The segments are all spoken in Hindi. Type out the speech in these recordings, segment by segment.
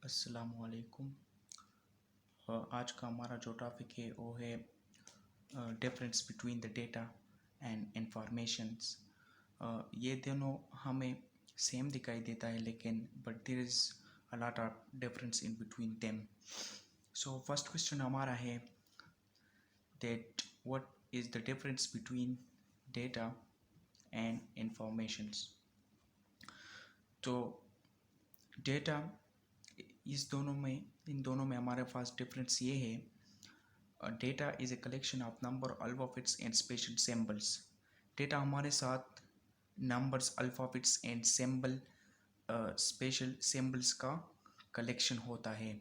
अस्सलामुअलैकुम। आज का हमारा जो टॉपिक है वो है difference between the data and informations. ये दोनों हमें सेम दिखाई देता है लेकिन but there is a lot of difference in between them. So first question हमारा है that what is the difference between data and informations. तो डेटा इन दोनों में हमारे पास डिफरेंस ये है, data is a collection of number alphabets and special symbols. Data हमारे साथ numbers alphabets and symbol special symbols का कलेक्शन होता है।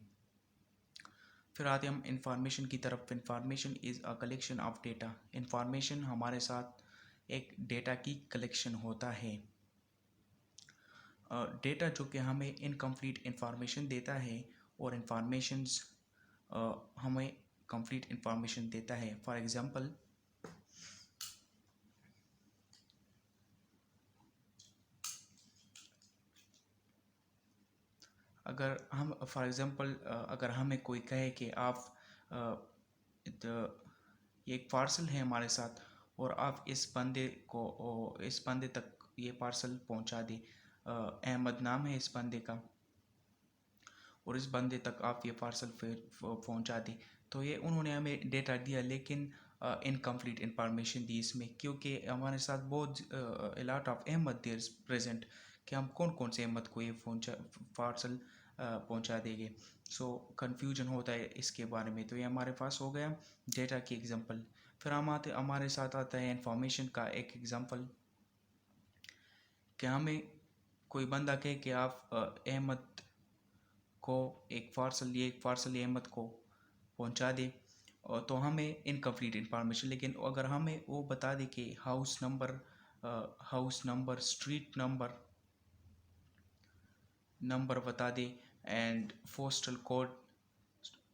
फिर आते हम इंफॉर्मेशन की तरफ। Information is a collection of data. Information हमारे साथ एक डेटा की कलेक्शन होता है। डेटा जो कि हमें इनकम्प्लीट इंफॉर्मेशन देता है और इंफॉर्मेशंस हमें कंप्लीट इंफॉर्मेशन देता है। फॉर एग्ज़ाम्पल अगर हमें कोई कहे कि आप ये एक पार्सल है हमारे साथ और आप इस बंदे तक ये पार्सल पहुंचा दें। अहमद नाम है इस बंदे का और इस बंदे तक आप ये पार्सल फिर पहुंचा दें। तो ये उन्होंने हमें डेटा दिया लेकिन इनकम्प्लीट इंफॉर्मेशन दी इसमें, क्योंकि हमारे साथ बहुत लॉट ऑफ अहमद देयर प्रेजेंट कि हम कौन कौन से अहमद को ये पार्सल पहुंचा देंगे। सो कन्फ्यूजन होता है इसके बारे में। तो ये हमारे पास हो गया डेटा की एग्जांपल। फिर हमारे साथ आता है इंफॉर्मेशन का एक एग्जांपल कि हमें कोई बंदा कहे कि आप अहमद को एक पार्सल अहमद को पहुंचा दे, और तो हमें इनकम्प्लीट इंफॉर्मेशन। लेकिन अगर हमें वो बता दे कि हाउस नंबर स्ट्रीट नंबर बता दे एंड पोस्टल कोड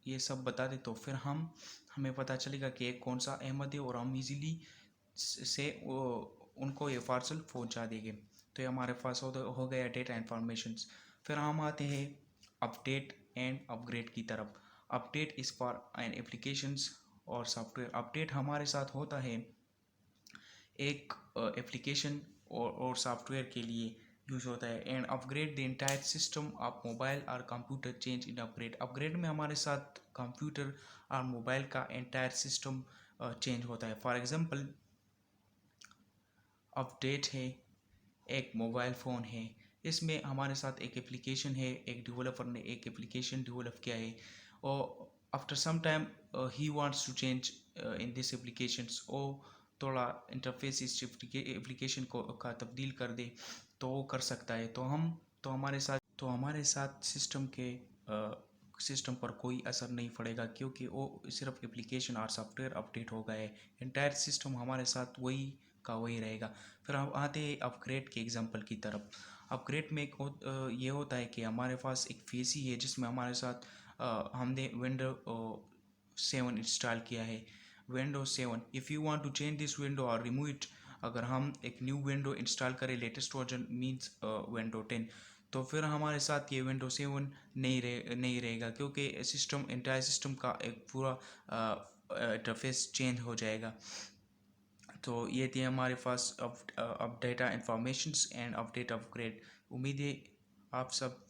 ये सब बता दे, तो फिर हमें पता चलेगा कि कौन सा अहमद है और हम इजीली से उनको ये पार्सल पहुंचा देंगे। तो ये हमारे पास हो गया डेटा इंफॉर्मेशंस। फिर हम आते हैं अपडेट एंड अपग्रेड की तरफ। Update is for an applications और सॉफ्टवेयर। अपडेट हमारे साथ होता है एक एप्लीकेशन और सॉफ्टवेयर के लिए यूज होता है। And upgrade the entire system of mobile और computer change in upgrade. Upgrade में हमारे साथ कंप्यूटर और मोबाइल का एंटायर सिस्टम चेंज होता है। फॉर एग्जांपल अपडेट है एक मोबाइल फ़ोन है, इसमें हमारे साथ एक एप्लीकेशन है, एक डेवलपर ने एक एप्लीकेशन डेवलप किया है और after some time he wants to change in this applications. और थोड़ा इंटरफेस इस एप्लीकेशन को का तब्दील कर दे तो वो कर सकता है। तो हमारे साथ सिस्टम पर कोई असर नहीं पड़ेगा, क्योंकि वो सिर्फ एप्लीकेशन और सॉफ्टवेयर अपडेट हो गए। एंटायर सिस्टम हमारे साथ वही का वही रहेगा। फिर हम आते हैं अपग्रेड के एग्जांपल की तरफ। अपग्रेड में ये होता है कि हमारे पास एक पीसी है जिसमें हमारे साथ हमने विंडो 7 इंस्टॉल किया है। Window 7, if you want to change this window और रिमूव इट, अगर हम एक न्यू विंडो इंस्टॉल करें लेटेस्ट वर्जन मीन्स विंडो 10, तो फिर हमारे साथ ये विंडो 7 नहीं रहेगा, क्योंकि एंटायर सिस्टम का एक पूरा इंटरफेस चेंज हो जाएगा। तो ये थी हमारे पास अब data informations and update upgrade. उम्मीद है आप सब